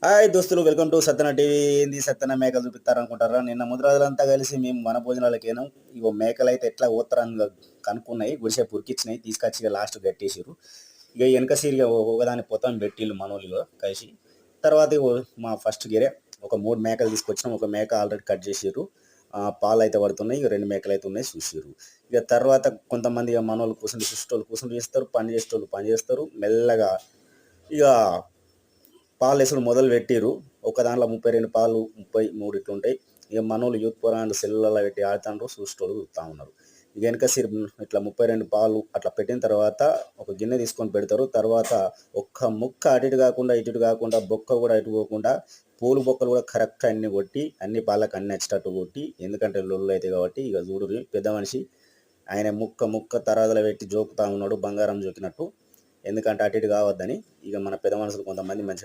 Hi దోస్తులు, welcome to సత్తన TV. ఏంది సత్తన మేకలు చూపిస్తారనుకుంటారా? నిన్న ముదిరాజులంతా కలిసి మేము మన భోజనాలకేనా ఇగో మేకలు అయితే ఎట్లా పోతారని కనుక్కున్నాయి. గుడిసె పురికిచ్చినాయి, తీసుకొచ్చి ఇక లాస్ట్ కట్టేసారు. ఇక వెనక సీరిగా ఒకదాని పొత్తం పెట్టిళ్ళు మనోళ్ళు కలిసి. తర్వాత ఇగో మా ఫస్ట్ గేరే ఒక 3 మేకలు తీసుకొచ్చినాం. ఒక మేక ఆల్రెడీ కట్ చేసిర్రు. పాలు అయితే పడుతున్నాయి. ఇక 2 మేకలు అయితే ఉన్నాయి చూసిర్రు. ఇక తర్వాత కొంతమంది ఇక మనోళ్ళు కూర్చుని చూసేటోళ్ళు కూర్చుని చేస్తారు, పని చేసేటోళ్ళు పని చేస్తారు. మెల్లగా ఇక పాలేసుడు మొదలు పెట్టిర్రు. ఒక దాంట్లో 32 పాలు, 33 ఇట్లుంటాయి. ఇక మనోళ్ళు యూత్ పోరాగాళ్ళు సెల్లులలో పెట్టి ఆడుతాండ్రు, చూసేటోళ్ళు చూస్తా ఉన్నారు. ఇక వెనక ఇట్లా 32 పాలు అట్లా పెట్టిన తర్వాత ఒక గిన్నె తీసుకొని పెడతారు. తర్వాత ఒక్క ముక్క అటు ఇటు కాకుండా, ఇటు ఇటు కాకుండా, బొక్క కూడా ఇటు పోకుండా, పూలు బొక్కలు కూడా కరెక్ట్ అన్ని కొట్టి, అన్ని పాలకు అన్ని వచ్చేటట్టు కొట్టి, ఎందుకంటే లొల్లు అయితే కాబట్టి ఇక చూడుర్రి పెద్ద మనిషి ఆయన ముక్క ముక్క తరాదల పెట్టి జోకుతా ఉన్నాడు బంగారం జోకినట్టు. ఎందుకంటే అటు ఇటు కావద్దని. ఇక మన పెద్ద మనుషులు కొంతమంది మంచిగా